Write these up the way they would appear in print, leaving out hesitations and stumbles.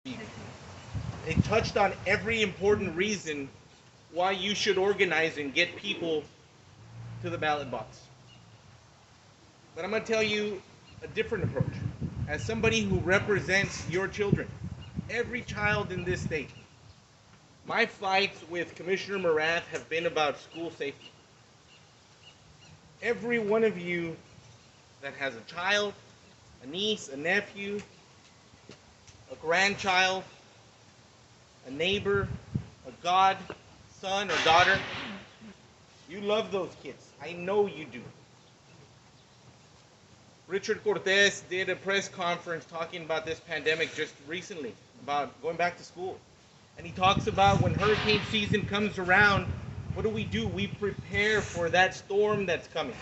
It touched on every important reason why you should organize and get people to the ballot box. But I'm going to tell you a different approach. As somebody who represents your children, every child in this state, my fights with Commissioner Morath have been about school safety. Every one of you that has a child, a niece, a nephew, a grandchild, a neighbor, a godson or daughter, you love those kids. I know you do. Richard Cortez did a press conference talking about this pandemic just recently, about going back to school. And he talks about when hurricane season comes around, what do? We prepare for that storm that's coming.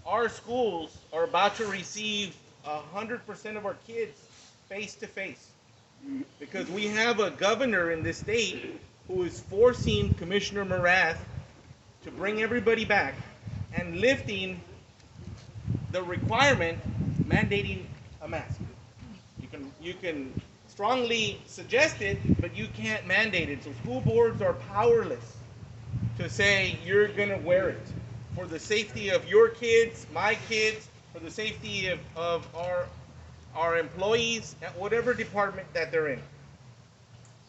Our schools are about to receive 100% of our kids face to face because we have a governor in this state who is forcing Commissioner Morath to bring everybody back and lifting the requirement mandating a mask. You can strongly suggest it, but you can't mandate it. So school boards are powerless to say you're going to wear it for the safety of your kids, my kids, for the safety of our employees at whatever department that they're in.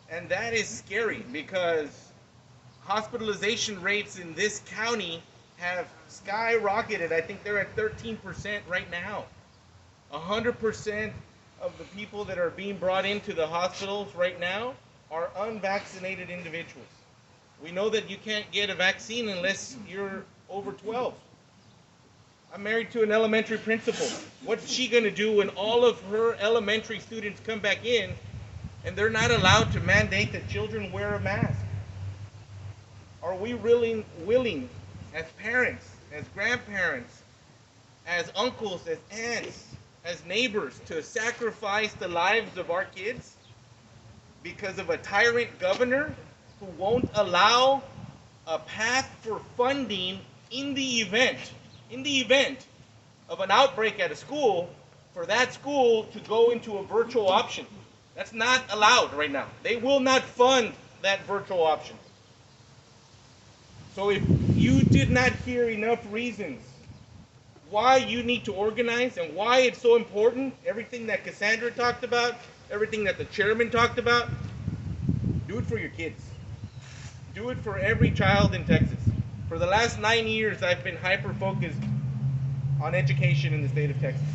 And that is scary because hospitalization rates in this county have skyrocketed. I think they're at 13% right now. 100% of the people that are being brought into the hospitals right now are unvaccinated individuals. We know that you can't get a vaccine unless you're over 12. I'm married to an elementary principal. What's she going to do when all of her elementary students come back in and they're not allowed to mandate that children wear a mask? Are we really willing, as parents, as grandparents, as uncles, as aunts, as neighbors, to sacrifice the lives of our kids because of a tyrant governor who won't allow a path for funding in the event of an outbreak at a school, for that school to go into a virtual option? That's not allowed right now. They will not fund that virtual option. So if you did not hear enough reasons why you need to organize and why it's so important, everything that Cassandra talked about, everything that the chairman talked about, do it for your kids. Do it for every child in Texas. For the last 9 years, I've been hyper-focused on education in the state of Texas,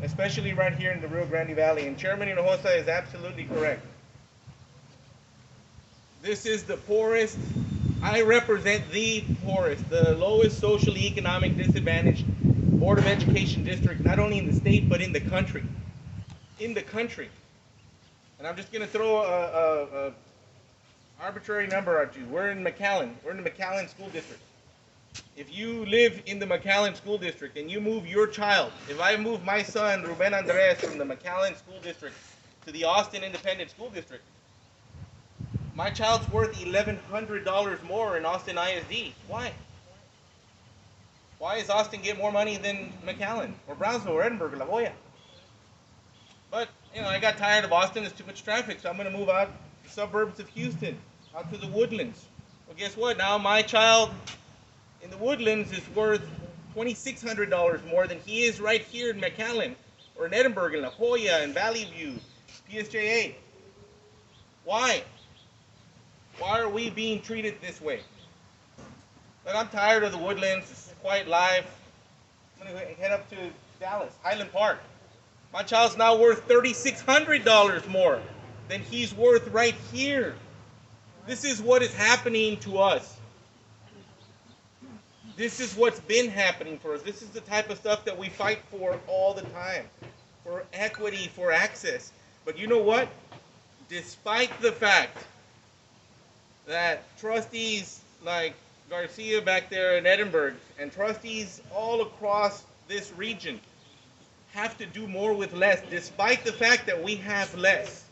especially right here in the Rio Grande Valley. And Chairman Hinojosa is absolutely correct. This is the poorest. I represent the poorest, the lowest socially economic disadvantaged Board of Education district, not only in the state, but in the country. In the country. And I'm just going to throw a arbitrary number at you. We're in McAllen. We're in the McAllen School District. If you live in the McAllen School District and you move your child, if I move my son, Ruben Andres, from the McAllen School District to the Austin Independent School District, my child's worth $1,100 more in Austin ISD. Why? Why does Austin get more money than McAllen or Brownsville or Edinburgh or La Jolla? But, I got tired of Austin. There's too much traffic, so I'm going to move out to the suburbs of Houston, out to the Woodlands. Well, guess what? Now my child in the Woodlands is worth $2,600 more than he is right here in McAllen or in Edinburgh, in La Jolla, in Valley View, PSJA. Why? Why are we being treated this way? But I'm tired of the Woodlands. It's quiet life. I'm going to head up to Dallas, Highland Park. My child's now worth $3,600 more than he's worth right here. This is what is happening to us. This is what's been happening for us. This is the type of stuff that we fight for all the time. For equity, for access. But you know what? Despite the fact that trustees like Garcia back there in Edinburgh and trustees all across this region have to do more with less, despite the fact that we have less.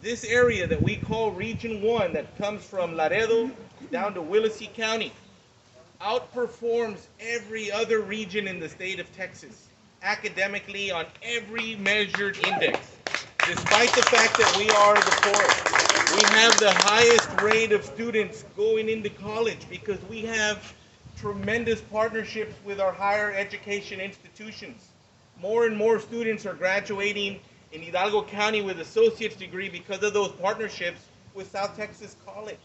This area that we call Region 1, that comes from Laredo down to Willacy County, outperforms every other region in the state of Texas, academically on every measured index. Despite the fact that we are the poorest, we have the highest rate of students going into college because we have tremendous partnerships with our higher education institutions. More and more students are graduating in Hidalgo County with associate's degree because of those partnerships with South Texas College.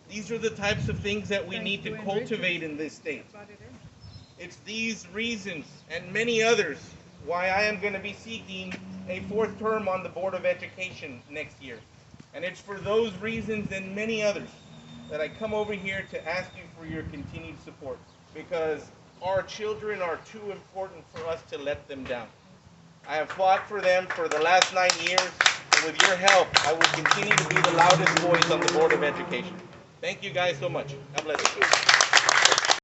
These are the types of things that we need to cultivate in this state. It's these reasons and many others why I am going to be seeking a fourth term on the Board of Education next year. And it's for those reasons and many others that I come over here to ask you for your continued support, because our children are too important for us to let them down. I have fought for them for the last 9 years, and with your help, I will continue to be the loudest voice on the Board of Education. Thank you guys so much. God bless you.